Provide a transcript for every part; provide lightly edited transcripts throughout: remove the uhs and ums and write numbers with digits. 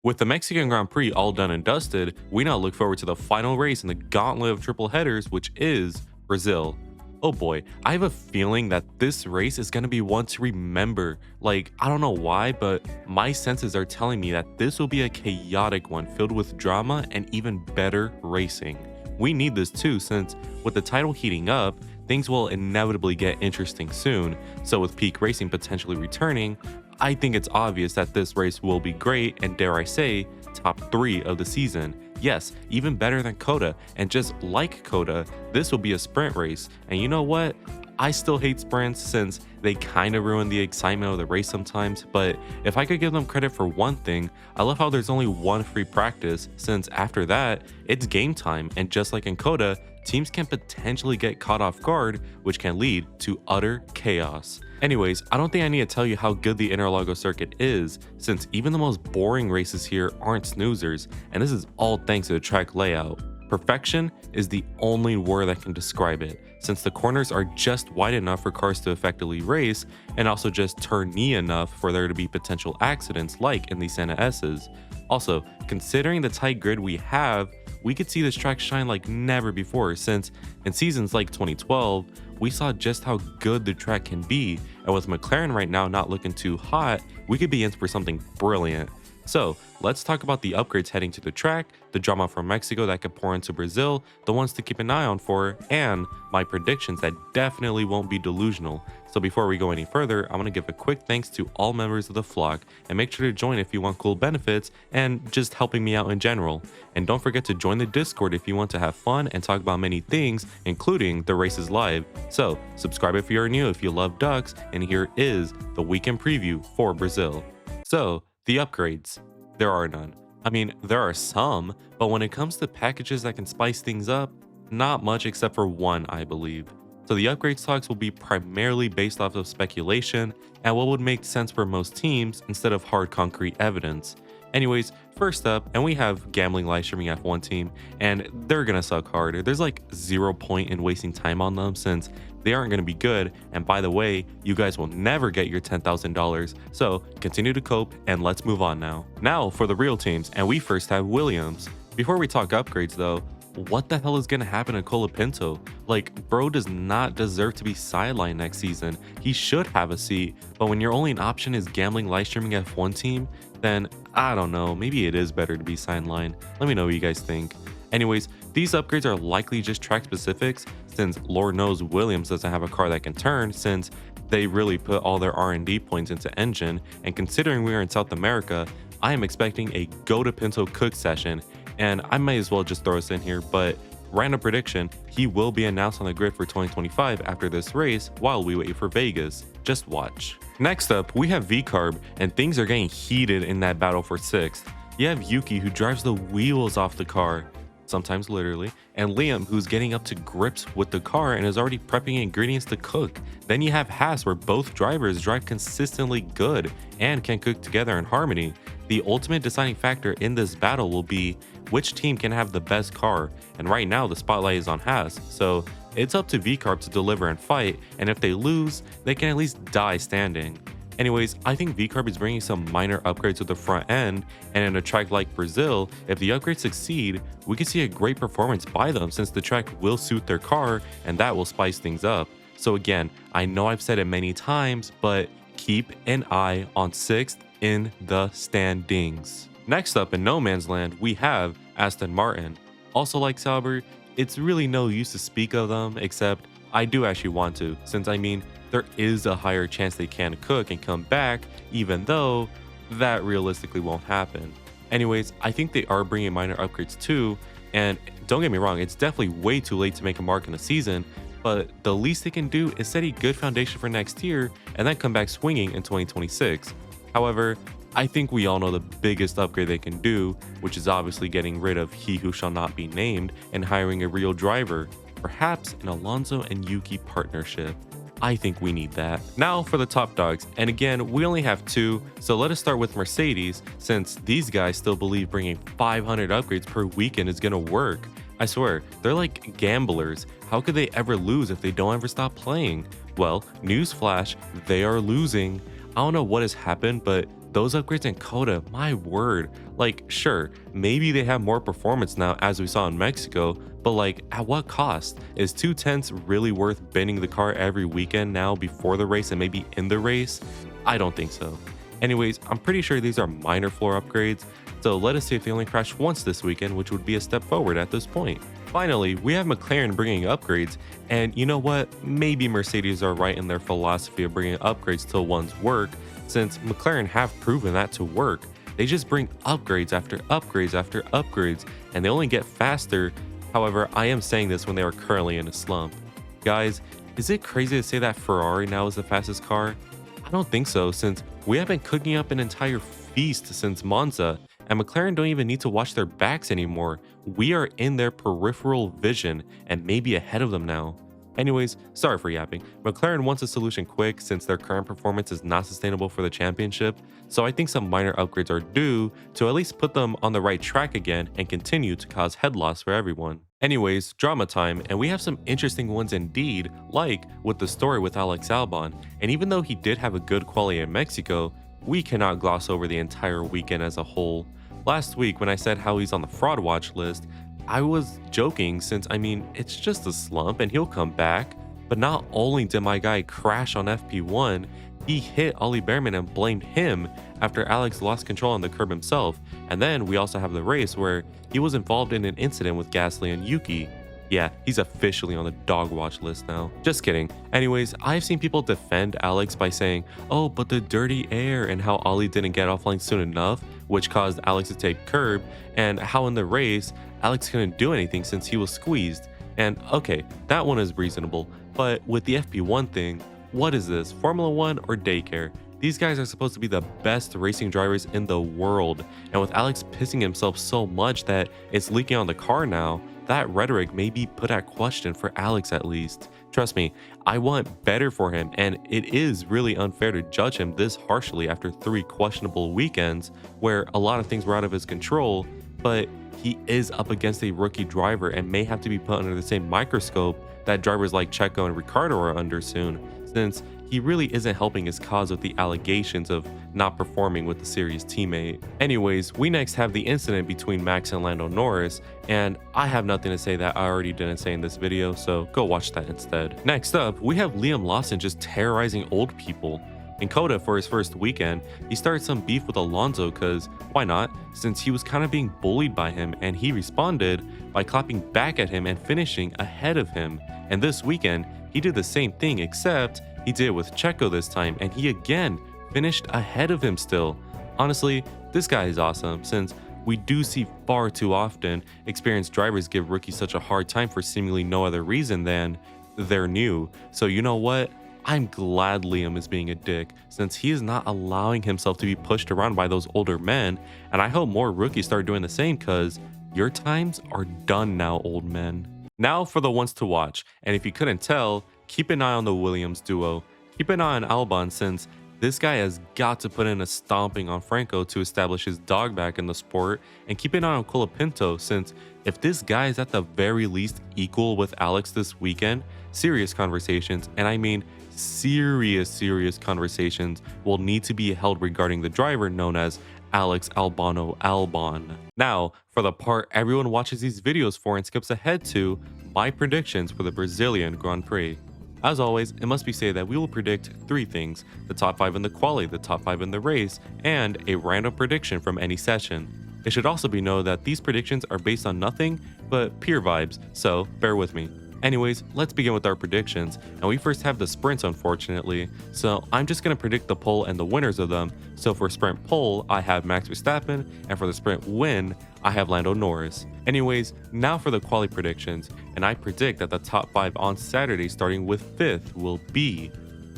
With the Mexican Grand Prix all done and dusted, we now look forward to the final race in the gauntlet of triple headers, which is Brazil. Oh boy, I have a feeling that this race is going to be one to remember. Like, I don't know why, but my senses are telling me that this will be a chaotic one filled with drama and even better racing. We need this too, since with the title heating up, things will inevitably get interesting soon. So with peak racing potentially returning, I think it's obvious that this race will be great and, dare I say, top 3 of the season. Yes, even better than Coda, and just like Coda, this will be a sprint race. And you know what? I still hate sprints since they kind of ruin the excitement of the race sometimes, but if I could give them credit for one thing, I love how there's only one free practice, since after that, it's game time, and just like in Coda, teams can potentially get caught off guard, which can lead to utter chaos. Anyways, I don't think I need to tell you how good the Interlagos circuit is, since even the most boring races here aren't snoozers, and this is all thanks to the track layout. Perfection is the only word that can describe it, since the corners are just wide enough for cars to effectively race, and also just turny enough for there to be potential accidents like in the Santa S's. Also, considering the tight grid we have, we could see this track shine like never before, since in seasons like 2012, we saw just how good the track can be, and with McLaren right now not looking too hot, we could be in for something brilliant. So let's talk about the upgrades heading to the track, the drama from Mexico that could pour into Brazil, the ones to keep an eye on for, and my predictions that definitely won't be delusional. So before we go any further, I'm going to give a quick thanks to all members of the flock, and make sure to join if you want cool benefits and just helping me out in general. And don't forget to join the Discord if you want to have fun and talk about many things, including the races live. So subscribe if you're new if you love ducks, and here is the weekend preview for Brazil. So the upgrades, there are none. I mean, there are some, but when it comes to packages that can spice things up, not much except for one, I believe. So the upgrade talks will be primarily based off of speculation and what would make sense for most teams instead of hard concrete evidence. Anyways, first up, and we have gambling live streaming F1 team, and they're gonna suck hard. There's like 0 point in wasting time on them since they aren't gonna be good, and by the way, you guys will never get your $10,000, so continue to cope and let's move on now. Now for the real teams, and we first have Williams. Before we talk upgrades though, what the hell is gonna happen to Colapinto? Like, bro does not deserve to be sidelined next season. He should have a seat, but when your only option is gambling live streaming F1 team, then I don't know, maybe it is better to be sidelined. Let me know what you guys think. Anyways, these upgrades are likely just track specifics, since Lord knows Williams doesn't have a car that can turn, since they really put all their R&D points into engine, and considering we are in South America, I am expecting a go to Pinto cook session, and I might as well just throw this in here, but random prediction, he will be announced on the grid for 2025 after this race while we wait for Vegas. Just watch. Next up, we have V-Carb, and things are getting heated in that battle for 6th. You have Yuki, who drives the wheels off the car, sometimes literally, and Liam, who's getting up to grips with the car and is already prepping ingredients to cook. Then you have Haas, where both drivers drive consistently good and can cook together in harmony. The ultimate deciding factor in this battle will be which team can have the best car, and right now the spotlight is on Haas, so it's up to V-Carb to deliver and fight, and if they lose, they can at least die standing. Anyways, I think V-Carb is bringing some minor upgrades to the front end, and in a track like Brazil, if the upgrades succeed, we could see a great performance by them since the track will suit their car, and that will spice things up. So again, I know I've said it many times, but keep an eye on 6th in the standings. Next up in no man's land, we have Aston Martin. Also like Sauber, it's really no use to speak of them, except I do actually want to, since I mean, there is a higher chance they can cook and come back, even though that realistically won't happen. Anyways, I think they are bringing minor upgrades too, and don't get me wrong, it's definitely way too late to make a mark in the season, but the least they can do is set a good foundation for next year and then come back swinging in 2026. However, I think we all know the biggest upgrade they can do, which is obviously getting rid of he who shall not be named and hiring a real driver, perhaps an Alonso and Yuki partnership. I think we need that. Now for the top dogs, and again, we only have 2, so let us start with Mercedes, since these guys still believe bringing 500 upgrades per weekend is gonna work. I swear, they're like gamblers. How could they ever lose if they don't ever stop playing? Well, newsflash, they are losing. I don't know what has happened, but those upgrades in Coda, my word. Like, sure, maybe they have more performance now as we saw in Mexico, but like, at what cost? Is 2/10 really worth bending the car every weekend now before the race and maybe in the race? I don't think so. Anyways, I'm pretty sure these are minor floor upgrades, so let us see if they only crash once this weekend, which would be a step forward at this point. Finally, we have McLaren bringing upgrades, and you know what? Maybe Mercedes are right in their philosophy of bringing upgrades till ones work, since McLaren have proven that to work. They just bring upgrades after upgrades after upgrades, and they only get faster. However, I am saying this when they are currently in a slump. Guys, is it crazy to say that Ferrari now is the fastest car? I don't think so, since we have been cooking up an entire feast since Monza, and McLaren don't even need to watch their backs anymore. We are in their peripheral vision and maybe ahead of them now. Anyways, sorry for yapping. McLaren wants a solution quick since their current performance is not sustainable for the championship, so I think some minor upgrades are due to at least put them on the right track again and continue to cause head loss for everyone. Anyways, drama time, and we have some interesting ones indeed, like with the story with Alex Albon, and even though he did have a good quali in Mexico, we cannot gloss over the entire weekend as a whole. Last week when I said how he's on the fraud watch list, I was joking since I mean, it's just a slump and he'll come back. But not only did my guy crash on FP1, he hit Ollie Behrman and blamed him after Alex lost control on the curb himself. And then we also have the race where he was involved in an incident with Gasly and Yuki. Yeah, he's officially on the dog watch list now. Just kidding. Anyways, I've seen people defend Alex by saying, oh, but the dirty air and how Ollie didn't get offline soon enough, which caused Alex to take curb, and how in the race, Alex couldn't do anything since he was squeezed. And okay, that one is reasonable, but with the FP1 thing, what is this, Formula 1 or daycare? These guys are supposed to be the best racing drivers in the world, and with Alex pissing himself so much that it's leaking on the car now, that rhetoric may be put at question for Alex at least. Trust me, I want better for him, and it is really unfair to judge him this harshly after 3 questionable weekends where a lot of things were out of his control, but he is up against a rookie driver and may have to be put under the same microscope that drivers like Checo and Ricciardo are under soon, since he really isn't helping his cause with the allegations of not performing with the series teammate. Anyways, we next have the incident between Max and Lando Norris, and I have nothing to say that I already didn't say in this video, so go watch that instead. Next up, we have Liam Lawson just terrorizing old people. In Coda for his first weekend, he started some beef with Alonso cause why not, since he was kind of being bullied by him, and he responded by clapping back at him and finishing ahead of him. And this weekend, he did the same thing, except he did it with Checo this time, and he again finished ahead of him still. Honestly, this guy is awesome, since we do see far too often experienced drivers give rookies such a hard time for seemingly no other reason than they're new. So you know what? I'm glad Liam is being a dick, since he is not allowing himself to be pushed around by those older men, and I hope more rookies start doing the same, cause your times are done now, old men. Now for the ones to watch, and if you couldn't tell, keep an eye on the Williams duo. Keep an eye on Albon, since this guy has got to put in a stomping on Franco to establish his dog back in the sport, and keep an eye on Colapinto, since if this guy is at the very least equal with Alex this weekend, serious conversations, and I mean serious conversations, will need to be held regarding the driver known as Alex Albano Albon. Now, for the part everyone watches these videos for and skips ahead to, my predictions for the Brazilian Grand Prix. As always, it must be said that we will predict 3 things: the top 5 in the quali, the top 5 in the race, and a random prediction from any session. It should also be known that these predictions are based on nothing but pure vibes, so bear with me. Anyways, let's begin with our predictions, and we first have the sprints unfortunately, so I'm just going to predict the pole and the winners of them. So for sprint pole, I have Max Verstappen, and for the sprint win, I have Lando Norris. Anyways, now for the quali predictions, and I predict that the top 5 on Saturday starting with 5th will be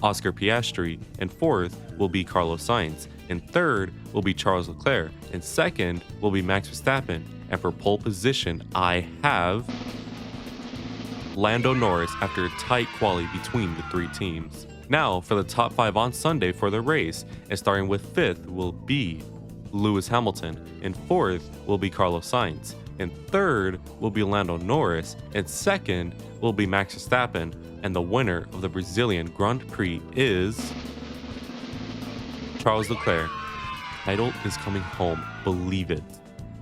Oscar Piastri, and 4th will be Carlos Sainz, and 3rd will be Charles Leclerc, and 2nd will be Max Verstappen, and for pole position, I have Lando Norris after a tight quali between the 3 teams. Now for the top 5 on Sunday for the race, and starting with 5th will be Lewis Hamilton, and 4th will be Carlos Sainz, and 3rd will be Lando Norris, and 2nd will be Max Verstappen, and the winner of the Brazilian Grand Prix is Charles Leclerc. title is coming home, believe it.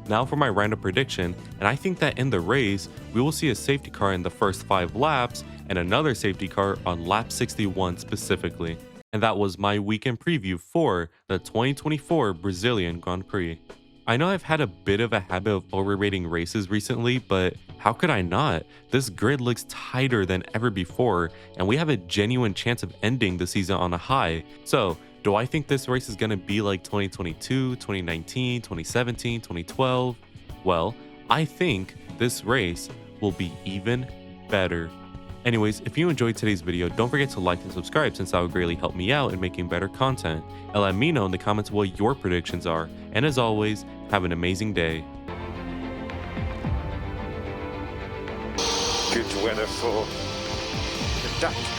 Now for my random prediction, and I think that in the race, we will see a safety car in the first 5 laps and another safety car on lap 61 specifically. And that was my weekend preview for the 2024 Brazilian Grand Prix. I know I've had a bit of a habit of overrating races recently, but how could I not? This grid looks tighter than ever before, and we have a genuine chance of ending the season on a high. So, do I think this race is going to be like 2022, 2019, 2017, 2012? Well, I think this race will be even better. Anyways, if you enjoyed today's video, don't forget to like and subscribe since that would greatly help me out in making better content. And let me know in the comments what your predictions are. And as always, have an amazing day. Good weather for the duck.